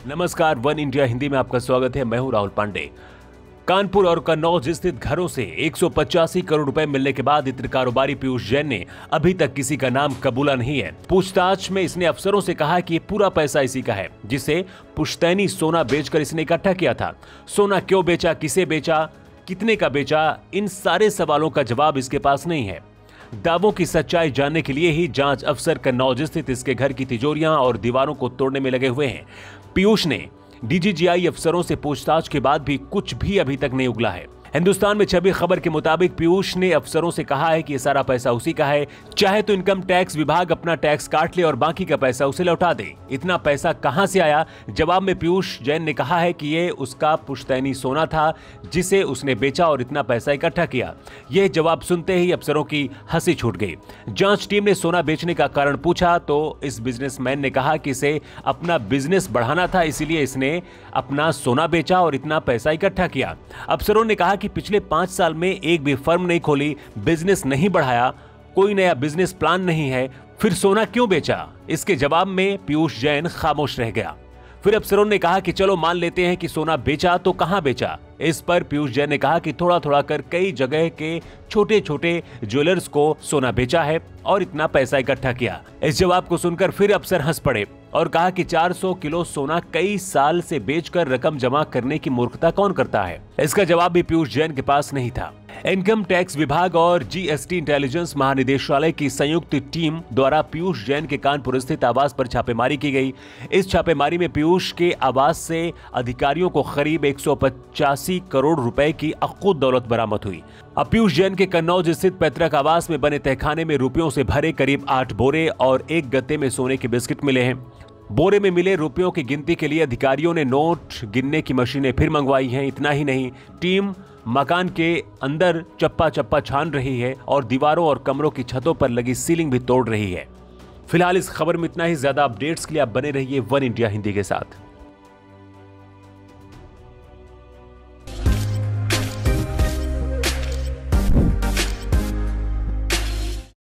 नमस्कार, one India Hindi में आपका स्वागत है। मैं हूं राहुल पांडे। कानपुर और कन्नौज स्थित घरों से 185 करोड़ रुपए मिलने के बाद इत्र कारोबारी पीयूष जैन ने अभी तक किसी का नाम कबूला नहीं है। पूछताछ में इसने अफसरों से कहा कि पूरा पैसा इसी का है, जिसे पुश्तैनी सोना बेचकर इसने इकट्ठा किया था। सोना क्यों बेचा, किसे बेचा, कितने का बेचा, इन सारे सवालों का जवाब इसके पास नहीं है। दावों की सच्चाई जानने के लिए ही जांच अफसर कन्नौज स्थित इसके घर की तिजोरियां और दीवारों को तोड़ने में लगे हुए हैं। पीयूष ने डीजीजीआई अफसरों से पूछताछ के बाद भी कुछ भी अभी तक नहीं उगला है। हिंदुस्तान में छपी खबर के मुताबिक पीयूष ने अफसरों से कहा है कि ये सारा पैसा उसी का है, चाहे तो इनकम टैक्स विभाग अपना टैक्स काट ले और बाकी का पैसा उसे लौटा दे। इतना पैसा कहां से आया? जवाब में पीयूष जैन ने कहा है कि ये उसका पुश्तैनी सोना था जिसे उसने बेचा और इतना पैसा इकट्ठा किया। यह जवाब सुनते ही अफसरों की हंसी छूट गई। जांच टीम ने सोना बेचने का कारण पूछा तो इस बिजनेसमैन ने कहा कि इसे अपना बिजनेस बढ़ाना था, इसीलिए इसने अपना सोना बेचा और इतना पैसा इकट्ठा किया। अफसरों ने कहा कि पिछले 5 साल में एक भी फर्म नहीं खोली, बिजनेस नहीं बढ़ाया, कोई नया बिजनेस प्लान नहीं है, फिर सोना क्यों बेचा? इसके जवाब में पीयूष जैन खामोश रह गया। फिर अफसरों ने कहा कि चलो मान लेते हैं कि सोना बेचा, तो कहां बेचा? इस पर पीयूष जैन ने कहा कि थोड़ा थोड़ा कर कई जगह के छोटे छोटे ज्वेलर्स को सोना बेचा है और इतना पैसा इकट्ठा किया। इस जवाब को सुनकर फिर अफसर हंस पड़े और कहा कि 400 किलो सोना कई साल से बेचकर रकम जमा करने की मूर्खता कौन करता है? इसका जवाब भी पीयूष जैन के पास नहीं था। इनकम टैक्स विभाग और जीएसटी इंटेलिजेंस महानिदेशालय की संयुक्त टीम द्वारा पीयूष जैन के कानपुर स्थित आवास पर छापेमारी की गई। इस छापेमारी में पीयूष के आवास से अधिकारियों को करीब 185 करोड़ रुपए की अक्कूत दौलत बरामद हुई। अब पीयूष जैन के कन्नौज स्थित पैतृक आवास में बने तहखाने में रुपयों से भरे करीब 8 बोरे और एक गत्ते में सोने के बिस्किट मिले हैं। बोरे में मिले रुपयों की गिनती के लिए अधिकारियों ने नोट गिनने की मशीनें फिर मंगवाई हैं। इतना ही नहीं, टीम मकान के अंदर चप्पा चप्पा छान रही है और दीवारों और कमरों की छतों पर लगी सीलिंग भी तोड़ रही है। फिलहाल इस खबर में इतना ही। ज्यादा अपडेट्स के लिए आप बने रहिए वन इंडिया हिंदी के साथ।